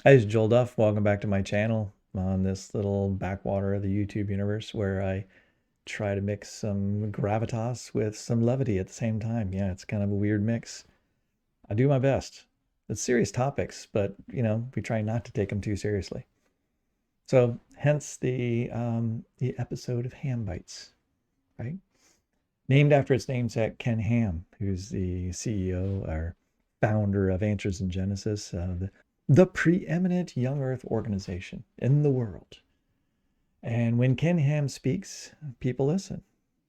Hi, this is Joel Duff. Welcome back to my channel on this little backwater of the YouTube universe where I try to mix some gravitas with some levity at the same time. Yeah, it's kind of a weird mix. I do my best. It's serious topics, but we try not to take them too seriously. So, hence the episode of Ham Bytes, right? Named after its namesake, Ken Ham, who's the CEO or founder of Answers in Genesis, the preeminent young earth organization in the world. And when Ken Ham speaks, people listen.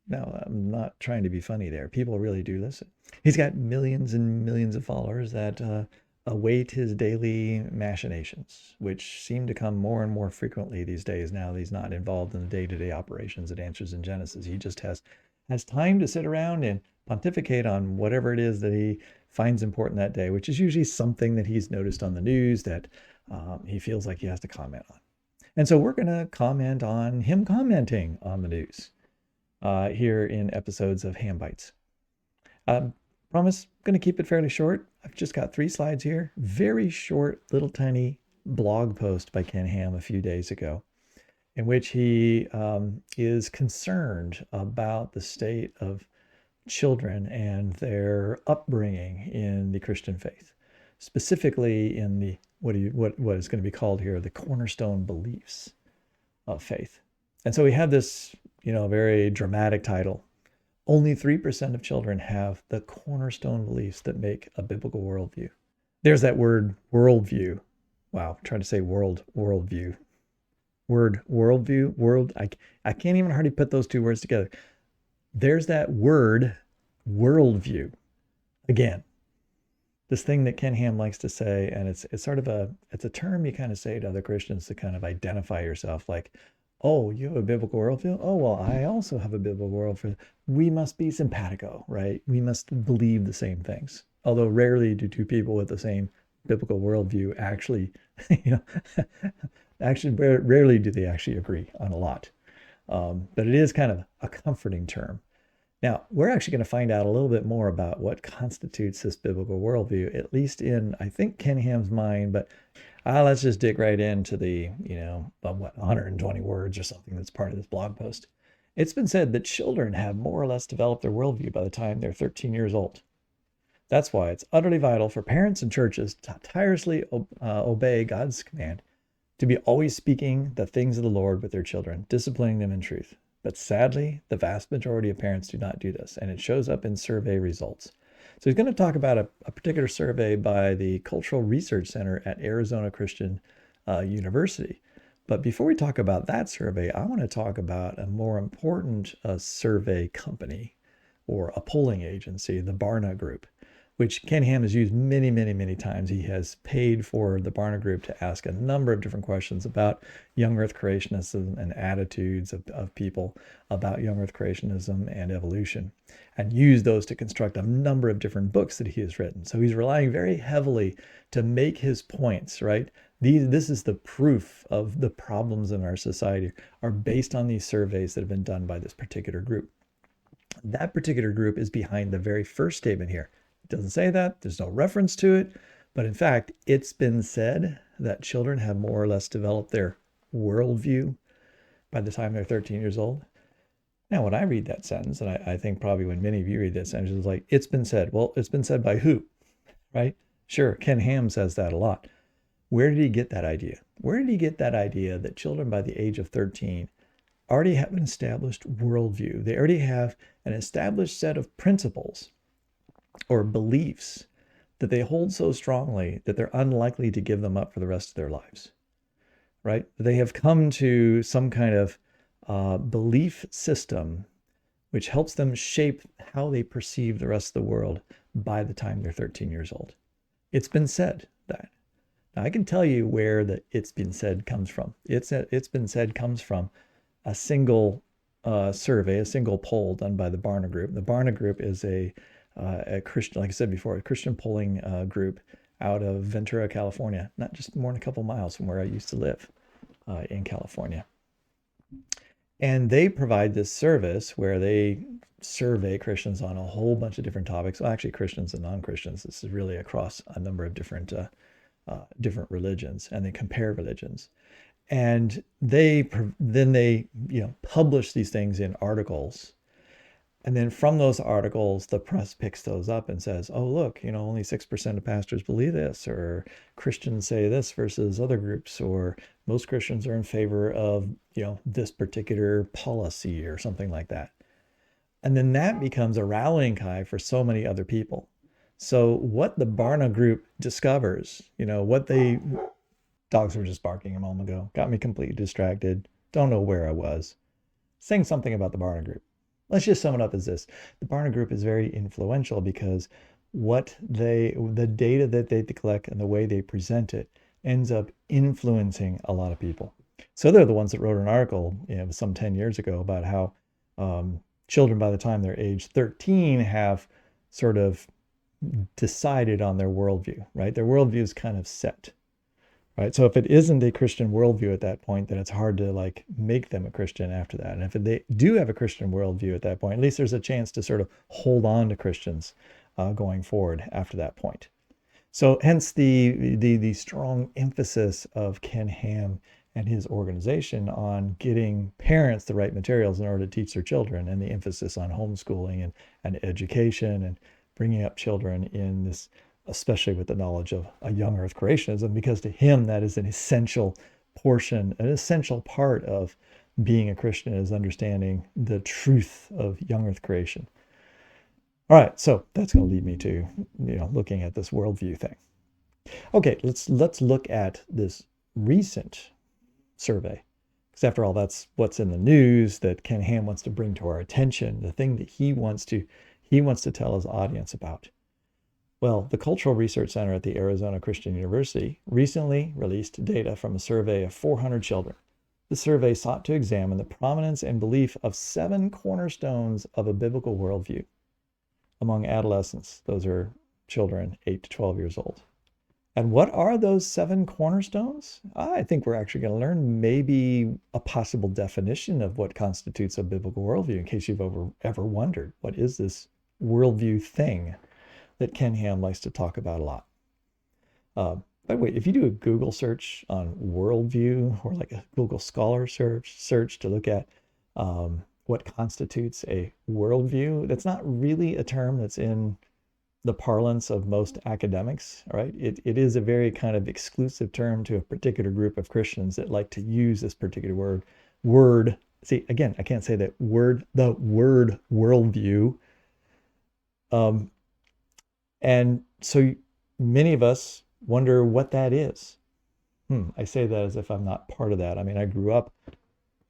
Now, I'm not trying to be funny there. People really do listen. He's got millions and millions of followers that await his daily machinations, which seem to come more and more frequently these days now that he's not involved in the day-to-day operations at Answers in Genesis. He just has time to sit around and pontificate on whatever it is that he finds important that day, which is usually something that he's noticed on the news that he feels like he has to comment on. And so we're going to comment on him commenting on the news here in episodes of Ham Bites. Promise, going to keep it fairly short. I've just got 3 slides here. Very short, little tiny blog post by Ken Ham a few days ago, in which he is concerned about the state of children and their upbringing in the Christian faith, specifically in the what is going to be called here the cornerstone beliefs of faith. And so we have this, very dramatic title. Only 3% of children have the cornerstone beliefs that make a biblical worldview. There's that word worldview. Wow, trying to say worldview. Word worldview, I can't even hardly put those 2 words together. There's that word worldview. Again, this thing that Ken Ham likes to say, and it's sort of it's a term you kind of say to other Christians to kind of identify yourself, like, oh, you have a biblical worldview? Oh, well, I also have a biblical worldview. We must be simpatico, right? We must believe the same things. Although rarely do 2 people with the same biblical worldview actually, actually rarely do they actually agree on a lot. But it is kind of a comforting term. Now, we're actually going to find out a little bit more about what constitutes this biblical worldview, at least in, I think, Ken Ham's mind. But let's just dig right into the, 120 words or something that's part of this blog post. It's been said that children have more or less developed their worldview by the time they're 13 years old. That's why it's utterly vital for parents and churches to tirelessly obey God's command to be always speaking the things of the Lord with their children, disciplining them in truth. But sadly, the vast majority of parents do not do this, and it shows up in survey results. So he's going to talk about a particular survey by the Cultural Research Center at Arizona Christian University. But before we talk about that survey, I want to talk about a more important survey company or a polling agency, the Barna Group, which Ken Ham has used many, many, many times. He has paid for the Barna Group to ask a number of different questions about young earth creationism and attitudes of people about young earth creationism and evolution, and use those to construct a number of different books that he has written. So he's relying very heavily to make his points, right? This is the proof of the problems in our society are based on these surveys that have been done by this particular group. That particular group is behind the very first statement here. Doesn't say that. There's no reference to it. But in fact, it's been said that children have more or less developed their worldview by the time they're 13 years old. Now, when I read that sentence, and I think probably when many of you read that sentence, it's like, it's been said. Well, it's been said by who, right? Sure, Ken Ham says that a lot. Where did he get that idea? Where did he get that idea that children by the age of 13 already have an established worldview? They already have an established set of principles or beliefs that they hold so strongly that they're unlikely to give them up for the rest of their lives, right? They have come to some kind of belief system which helps them shape how they perceive the rest of the world by the time they're 13 years old. It's been said that. Now, I can tell you where the it's been said comes from. It's been said comes from a single survey, a single poll done by the Barna Group. The Barna Group is a Christian, like I said before, a Christian polling group out of Ventura, California, not just more than a couple miles from where I used to live in California. And they provide this service where they survey Christians on a whole bunch of different topics. Well, actually, Christians and non-Christians. This is really across a number of different different religions, and they compare religions. And then they publish these things in articles. And then from those articles, the press picks those up and says, oh, look, only 6% of pastors believe this, or Christians say this versus other groups, or most Christians are in favor of, this particular policy or something like that. And then that becomes a rallying cry for so many other people. So what the Barna group discovers, dogs were just barking a moment ago, got me completely distracted, don't know where I was, saying something about the Barna group. Let's just sum it up as this. The Barna group is very influential because the data that they collect and the way they present it ends up influencing a lot of people. So they're the ones that wrote an article, some 10 years ago about how children by the time they're age 13 have sort of decided on their worldview, right? Their worldview is kind of set. Right. So if it isn't a Christian worldview at that point, then it's hard to make them a Christian after that. And if they do have a Christian worldview at that point, at least there's a chance to sort of hold on to Christians going forward after that point. So hence the strong emphasis of Ken Ham and his organization on getting parents the right materials in order to teach their children, and the emphasis on homeschooling and education and bringing up children in this, especially with the knowledge of a young earth creationism, because to him that is an essential portion, an essential part of being a Christian, is understanding the truth of young earth creation. All right, so that's going to lead me to looking at this worldview thing. Okay, let's look at this recent survey, because after all, that's what's in the news that Ken Ham wants to bring to our attention, the thing that he wants to tell his audience about. Well, the Cultural Research Center at the Arizona Christian University recently released data from a survey of 400 children. The survey sought to examine the prominence and belief of 7 cornerstones of a biblical worldview among adolescents. Those are children 8 to 12 years old. And what are those 7 cornerstones? I think we're actually going to learn maybe a possible definition of what constitutes a biblical worldview, in case you've ever wondered, what is this worldview thing that Ken Ham likes to talk about a lot. By the way, if you do a Google search on worldview, or like a Google Scholar search to look at what constitutes a worldview, that's not really a term that's in the parlance of most academics, right? It is a very kind of exclusive term to a particular group of Christians that like to use this particular word. See, again, I can't say that word, the word worldview. And so many of us wonder what that is. I say that as if I'm not part of that. I mean, I grew up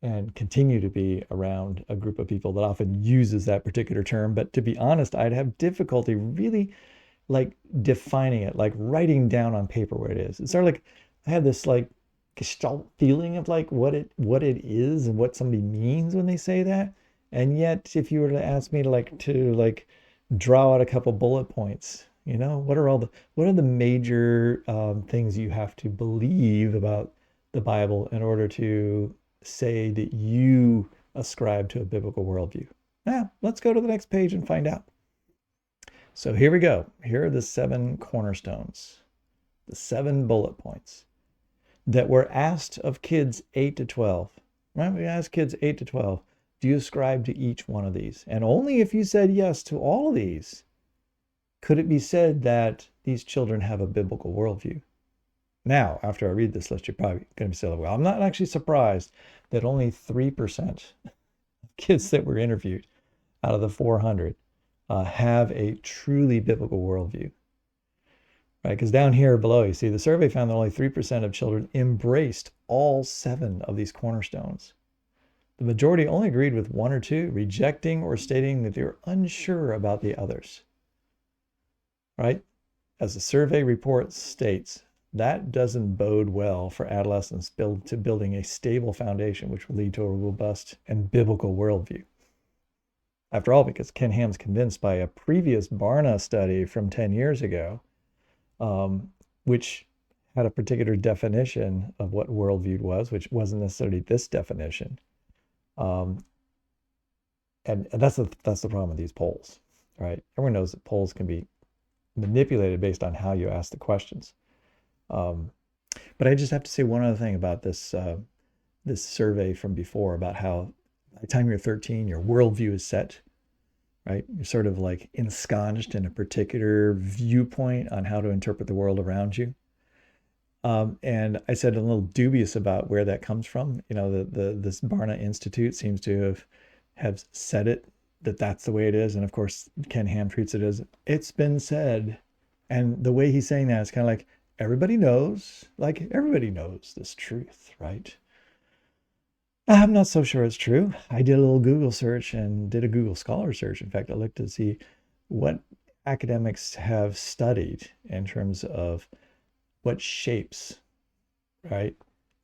and continue to be around a group of people that often uses that particular term. But to be honest, I'd have difficulty really defining it, writing down on paper what it is. It's sort of I have this gestalt feeling of what it is and what somebody means when they say that. And yet, if you were to ask me to draw out a couple bullet points, what are the major things you have to believe about the Bible in order to say that you ascribe to a biblical worldview? Let's go to the next page and find out. So here we go. Here are the 7 cornerstones, the 7 bullet points that were asked of kids 8 to 12. Right? We asked kids 8 to 12, do you ascribe to each one of these? And only if you said yes to all of these could it be said that these children have a biblical worldview. Now, after I read this list, you're probably going to be saying, well, I'm not actually surprised that only 3% of kids that were interviewed out of the 400 have a truly biblical worldview. Right? Because down here below, you see the survey found that only 3% of children embraced all 7 of these cornerstones. The majority only agreed with 1 or 2, rejecting or stating that they were unsure about the others. Right? As the survey report states, that doesn't bode well for adolescents building a stable foundation, which will lead to a robust and biblical worldview. After all, because Ken Ham's convinced by a previous Barna study from 10 years ago, which had a particular definition of what worldview was, which wasn't necessarily this definition. And that's the problem with these polls, right? Everyone knows that polls can be manipulated based on how you ask the questions. Um, but I just have to say one other thing about this survey from before about how by the time you're 13, your worldview is set, right? You're sort of like ensconced in a particular viewpoint on how to interpret the world around you. And I said I'm a little dubious about where that comes from. You know, this Barna Institute seems to have said it that that's the way it is, and of course Ken Ham treats it as it's been said, and the way he's saying that is kind of like everybody knows this truth, right? I'm not so sure it's true. I did a little Google search and did a Google Scholar search. In fact, I looked to see what academics have studied in terms of what shapes, right,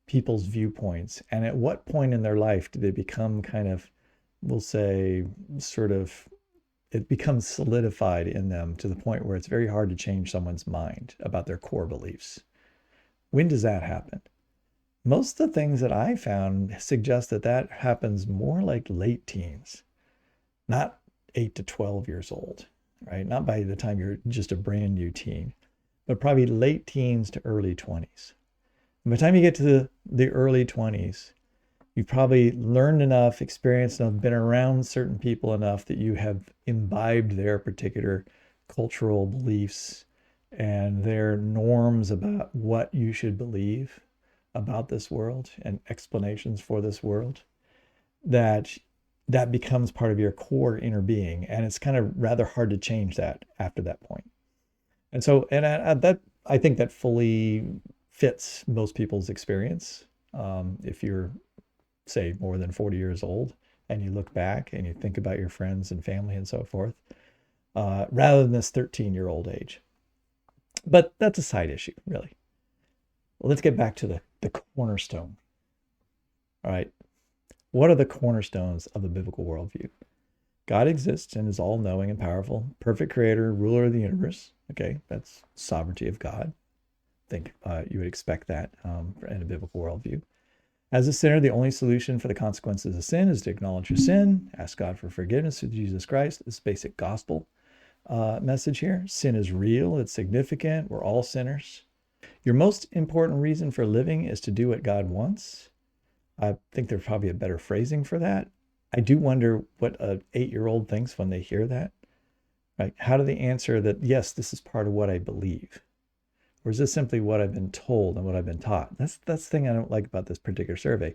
people's viewpoints, and at what point in their life do they become kind of, we'll say, sort of, it becomes solidified in them to the point where it's very hard to change someone's mind about their core beliefs. When does that happen? Most of the things that I found suggest that that happens more like late teens, not 8 to 12 years old, right? Not by the time you're just a brand new teen, but probably late teens to early 20s. And by the time you get to the early 20s, you've probably learned enough, experienced enough, been around certain people enough that you have imbibed their particular cultural beliefs and their norms about what you should believe about this world and explanations for this world, that becomes part of your core inner being, and it's kind of rather hard to change that after that point. And so, that I think that fully fits most people's experience. If you're, say, more than 40 years old and you look back and you think about your friends and family and so forth, rather than this 13-year-old age. But that's a side issue, really. Well, let's get back to the cornerstone. All right. What are the cornerstones of the biblical worldview? God exists and is all-knowing and powerful, perfect creator, ruler of the universe. Okay, that's sovereignty of God. I think you would expect that in a biblical worldview. As a sinner, the only solution for the consequences of sin is to acknowledge your sin, ask God for forgiveness through Jesus Christ. This basic gospel message here. Sin is real, it's significant, we're all sinners. Your most important reason for living is to do what God wants. I think there's probably a better phrasing for that. I do wonder what an 8-year-old thinks when they hear that. Right? How do they answer that, yes, this is part of what I believe? Or is this simply what I've been told and what I've been taught? That's the thing I don't like about this particular survey.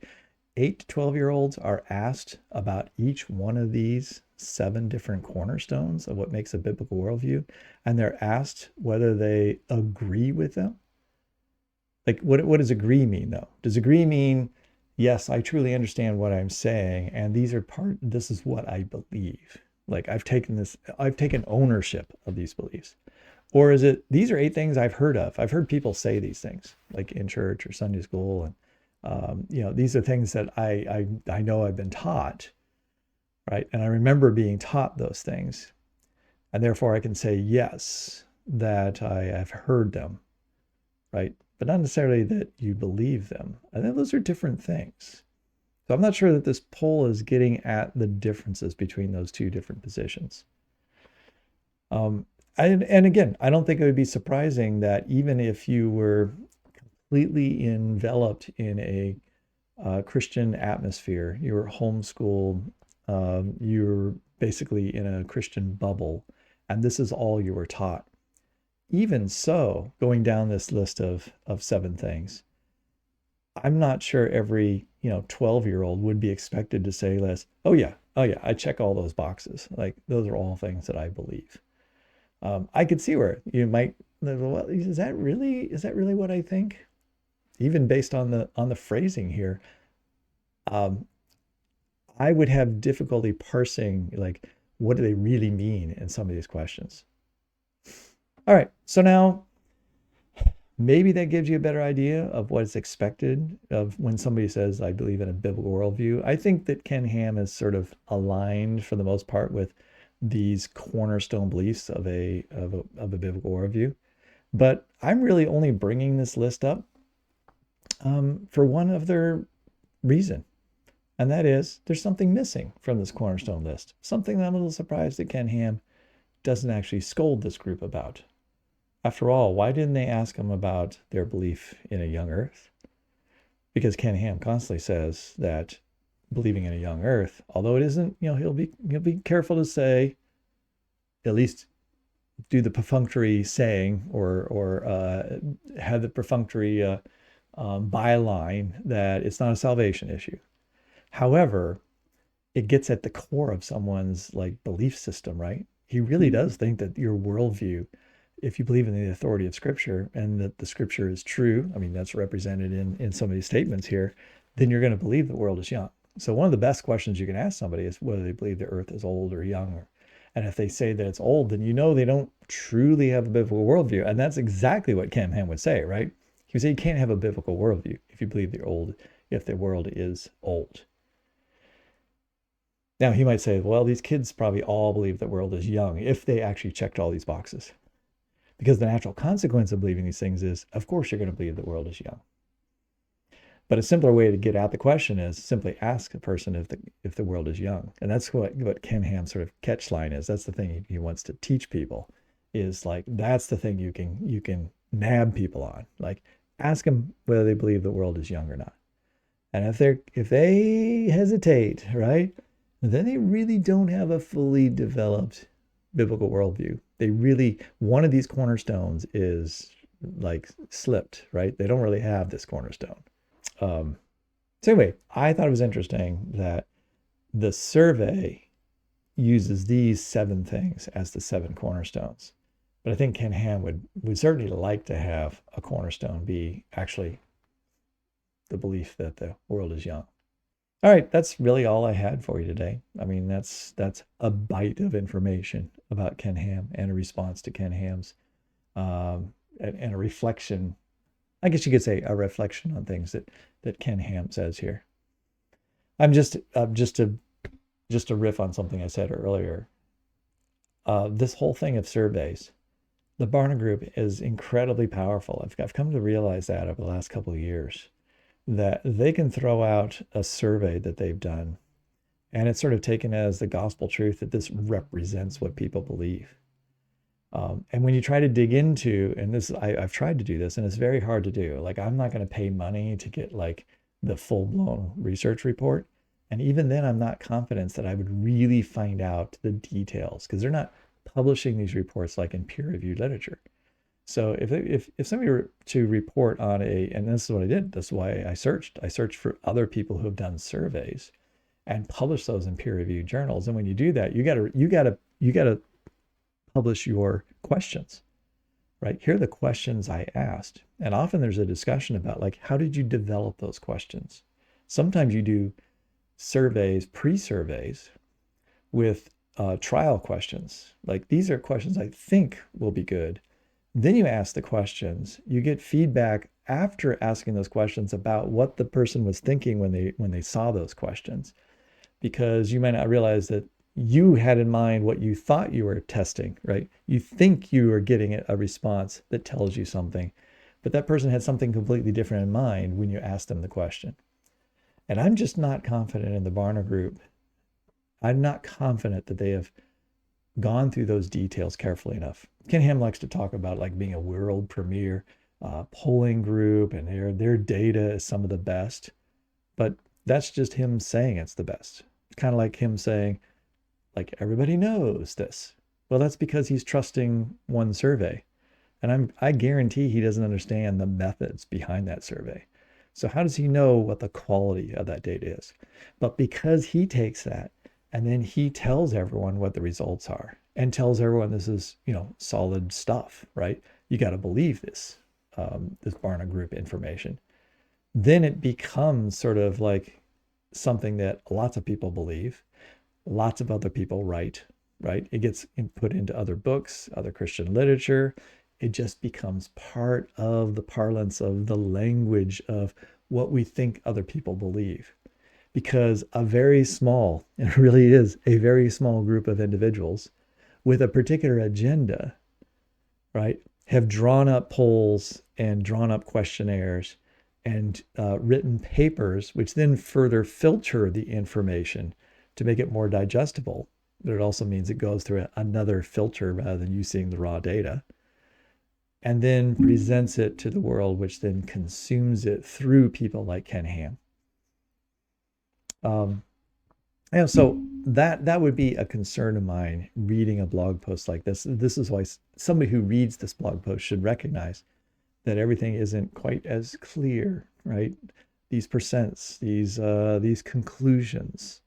8 to 12-year-olds are asked about each one of these 7 different cornerstones of what makes a biblical worldview, and they're asked whether they agree with them. Like, what does agree mean, though? Does agree mean, yes, I truly understand what I'm saying, and this is what I believe. Like, I've taken ownership of these beliefs. Or is it, these are 8 things I've heard of. I've heard people say these things, like in church or Sunday school. And, these are things that I know I've been taught, right? And I remember being taught those things. And therefore I can say, yes, that I have heard them, right? But not necessarily that you believe them. I think those are different things. So I'm not sure that this poll is getting at the differences between those two different positions. And again, I don't think it would be surprising that even if you were completely enveloped in a Christian atmosphere, you were homeschooled, you're basically in a Christian bubble, and this is all you were taught. Even so, going down this list of 7 things, I'm not sure every 12-year-old would be expected to say less, oh yeah, I check all those boxes. Like, those are all things that I believe. I could see where you might, well, is that really what I think? Even based on the phrasing here, I would have difficulty parsing, like, what do they really mean in some of these questions. All right, so now maybe that gives you a better idea of what is expected of when somebody says, I believe in a biblical worldview. I think that Ken Ham is sort of aligned for the most part with these cornerstone beliefs of a biblical worldview. But I'm really only bringing this list up for one other reason. And that is, there's something missing from this cornerstone list. Something that I'm a little surprised that Ken Ham doesn't actually scold this group about. After all, why didn't they ask him about their belief in a young earth? Because Ken Ham constantly says that believing in a young earth, although it isn't, he'll be careful to say, at least do the perfunctory saying, or have the perfunctory byline that it's not a salvation issue. However, it gets at the core of someone's like belief system, right? He really does think that your worldview, if you believe in the authority of Scripture and that the Scripture is true, I mean, that's represented in some of these statements here, then you're going to believe the world is young. So one of the best questions you can ask somebody is whether they believe the earth is old or young. And if they say that it's old, then you know they don't truly have a biblical worldview. And that's exactly what Ken Ham would say, right? He would say you can't have a biblical worldview if you believe if the world is old. Now, he might say, well, these kids probably all believe the world is young if they actually checked all these boxes. Because the natural consequence of believing these things is, of course, you're going to believe the world is young. But a simpler way to get at the question is simply ask a person if the world is young. And that's what Ken Ham's sort of catch line is. That's the thing he wants to teach people, is like, that's the thing you can nab people on. Like, ask them whether they believe the world is young or not. And if they hesitate, right, then they really don't have a fully developed biblical worldview. One of these cornerstones is like slipped, right? They don't really have this cornerstone. So anyway, I thought it was interesting that the survey uses these 7 things as the 7 cornerstones. But I think Ken Ham would certainly like to have a cornerstone be actually the belief that the world is young. All right, that's really all I had for you today. I mean, that's a bite of information about Ken Ham and a response to Ken Ham's and a reflection. I guess you could say a reflection on things that Ken Ham says here. I'm just to riff on something I said earlier. This whole thing of surveys, the Barna Group is incredibly powerful. I've come to realize that over the last couple of years, that they can throw out a survey that they've done, and it's sort of taken as the gospel truth that this represents what people believe. And when you try to dig into, and I've tried to do this, and it's very hard to do. Like, I'm not going to pay money to get like the full-blown research report. And even then, I'm not confident that I would really find out the details, because they're not publishing these reports like in peer-reviewed literature. So if somebody were to report on and this is what I did, this is why I searched for other people who have done surveys and publish those in peer-reviewed journals. And when you do that, you gotta publish your questions, right? Here are the questions I asked. And often there's a discussion about like, how did you develop those questions? Sometimes you do surveys, pre-surveys with trial questions. Like, these are questions I think will be good. Then you ask the questions, you get feedback after asking those questions about what the person was thinking when they saw those questions, because you might not realize that you had in mind what you thought you were testing, right? You think you are getting a response that tells you something, but that person had something completely different in mind when you asked them the question. And I'm just not confident in the Barna Group. I'm not confident that they have gone through those details carefully enough. Ken Ham likes to talk about like being a world premier polling group, and their data is some of the best, but that's just him saying it's the best. It's kind of like him saying, like, everybody knows this. Well, that's because he's trusting one survey, and I guarantee he doesn't understand the methods behind that survey. So how does he know what the quality of that data is? But because he takes that and then he tells everyone what the results are and tells everyone this is, solid stuff, right? You got to believe this Barna Group information. Then it becomes sort of like something that lots of people believe, lots of other people write, right? It gets put into other books, other Christian literature. It just becomes part of the parlance of the language of what we think other people believe. Because a very small, it really is a very small group of individuals with a particular agenda, right, have drawn up polls and drawn up questionnaires and written papers, which then further filter the information to make it more digestible. But it also means it goes through another filter rather than you seeing the raw data. and then presents it to the world, which then consumes it through people like Ken Ham. So that would be a concern of mine reading a blog post like this. This is why somebody who reads this blog post should recognize that everything isn't quite as clear, right? These percents, these conclusions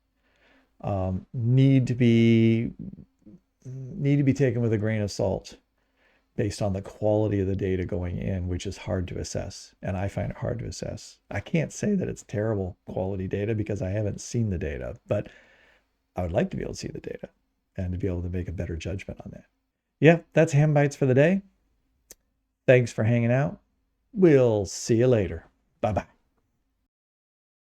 need to be taken with a grain of salt based on the quality of the data going in, which is hard to assess. And I find it hard to assess. I can't say that it's terrible quality data because I haven't seen the data, but I would like to be able to see the data and to be able to make a better judgment on that. Yeah, that's Ham Bytes for the day. Thanks for hanging out. We'll see you later. Bye-bye.